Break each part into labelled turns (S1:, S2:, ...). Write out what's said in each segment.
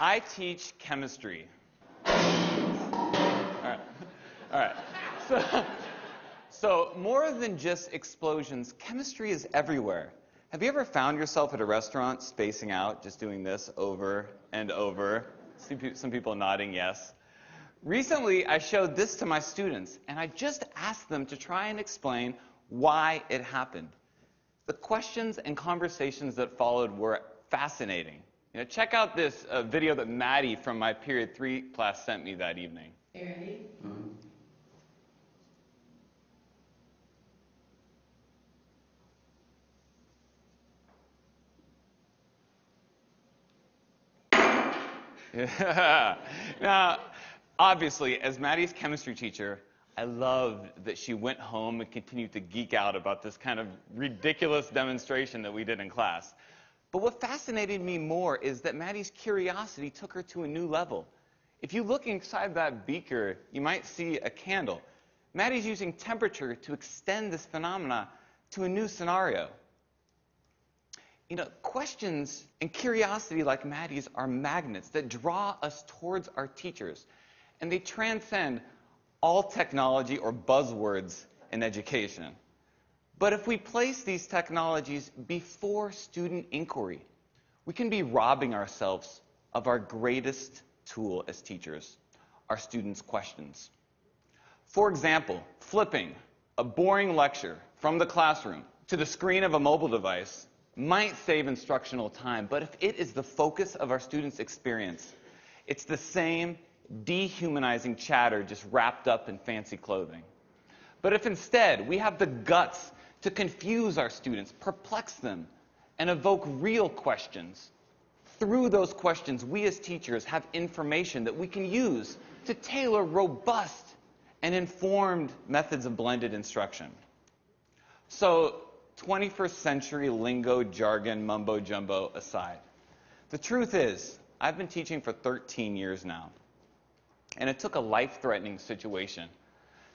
S1: I teach chemistry. All right. So more than just explosions, chemistry is everywhere. Have you ever found yourself at a restaurant spacing out, just doing this over and over? See some people nodding yes. Recently, I showed this to my students, and I just asked them to try and explain why it happened. The questions and conversations that followed were fascinating. Check out this video that Maddie from my Period 3 class sent me that evening.
S2: Hey, ready?
S1: Yeah. Now, obviously, as Maddie's chemistry teacher, I loved that she went home and continued to geek out about this kind of ridiculous demonstration that we did in class. But what fascinated me more is that Maddie's curiosity took her to a new level. If you look inside that beaker, you might see a candle. Maddie's using temperature to extend this phenomena to a new scenario. Questions and curiosity like Maddie's are magnets that draw us towards our teachers, and they transcend all technology or buzzwords in education. But if we place these technologies before student inquiry, we can be robbing ourselves of our greatest tool as teachers, our students' questions. For example, flipping a boring lecture from the classroom to the screen of a mobile device might save instructional time, but if it is the focus of our students' experience, it's the same dehumanizing chatter just wrapped up in fancy clothing. But if instead we have the guts to confuse our students, perplex them, and evoke real questions, through those questions, we as teachers have information that we can use to tailor robust and informed methods of blended instruction. So, 21st century lingo, jargon, mumbo-jumbo aside, the truth is, I've been teaching for 13 years now, and it took a life-threatening situation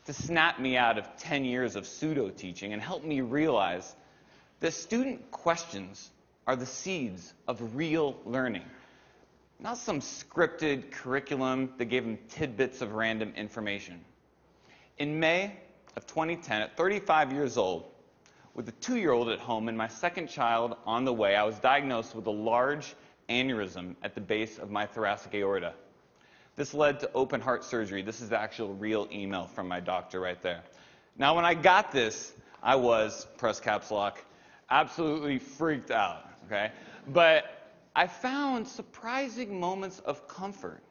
S1: to snap me out of 10 years of pseudo-teaching and help me realize that student questions are the seeds of real learning, not some scripted curriculum that gave them tidbits of random information. In May of 2010, at 35 years old, with a 2-year-old at home and my second child on the way, I was diagnosed with a large aneurysm at the base of my thoracic aorta. This led to open heart surgery. This is the actual real email from my doctor right there. Now, when I got this, I was, press caps lock, absolutely freaked out, okay? But I found surprising moments of comfort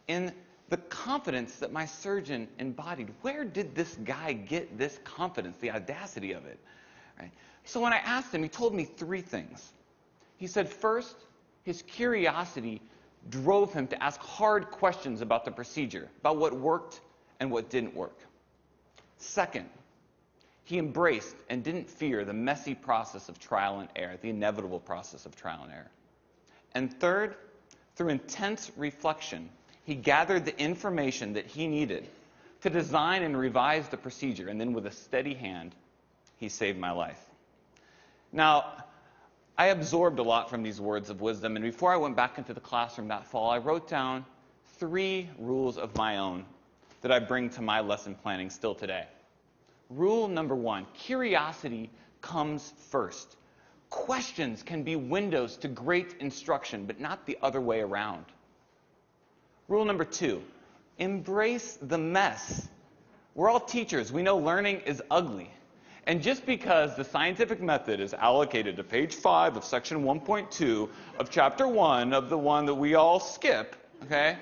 S1: in the confidence that my surgeon embodied. Where did this guy get this confidence, the audacity of it? Right? So when I asked him, he told me 3 things. He said, first, his curiosity drove him to ask hard questions about the procedure, about what worked and what didn't work. Second, he embraced and didn't fear the messy process of trial and error, the inevitable process of trial and error. And third, through intense reflection, he gathered the information that he needed to design and revise the procedure, and then with a steady hand, he saved my life. Now, I absorbed a lot from these words of wisdom, and before I went back into the classroom that fall, I wrote down 3 rules of my own that I bring to my lesson planning still today. Rule number 1, curiosity comes first. Questions can be windows to great instruction, but not the other way around. Rule number 2, embrace the mess. We're all teachers. We know learning is ugly. And just because the scientific method is allocated to page 5 of section 1.2 of chapter 1 of the one that we all skip, okay?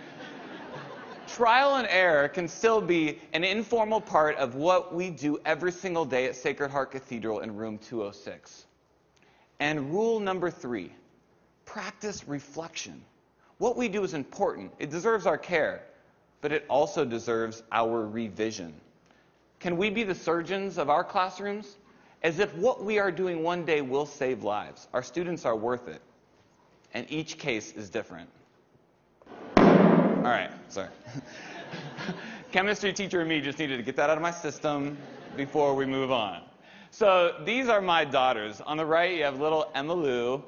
S1: Trial and error can still be an informal part of what we do every single day at Sacred Heart Cathedral in room 206. And rule number 3, practice reflection. What we do is important. It deserves our care, but it also deserves our revision. Can we be the surgeons of our classrooms? As if what we are doing one day will save lives. Our students are worth it. And each case is different. All right, sorry. Chemistry teacher and me just needed to get that out of my system before we move on. So these are my daughters. On the right, you have little Emma Lou,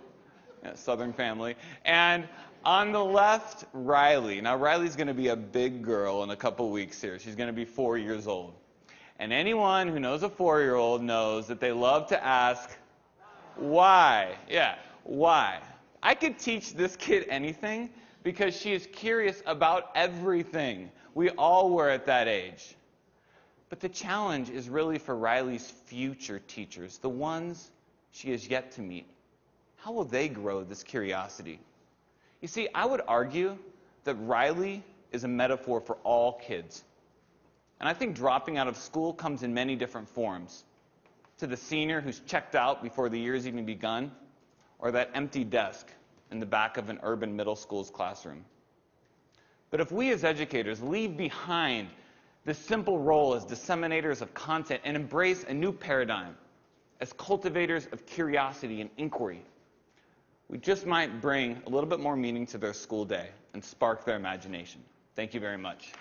S1: Southern family. And On the left, Riley. Now, Riley's going to be a big girl in a couple weeks here. She's going to be 4 years old. And anyone who knows a 4-year-old knows that they love to ask, why? Yeah, why? I could teach this kid anything because she is curious about everything. We all were at that age. But the challenge is really for Riley's future teachers, the ones she has yet to meet. How will they grow this curiosity? You see, I would argue that Riley is a metaphor for all kids. And I think dropping out of school comes in many different forms. To the senior who's checked out before the year's even begun, or that empty desk in the back of an urban middle school's classroom. But if we as educators leave behind this simple role as disseminators of content and embrace a new paradigm as cultivators of curiosity and inquiry, we just might bring a little bit more meaning to their school day and spark their imagination. Thank you very much.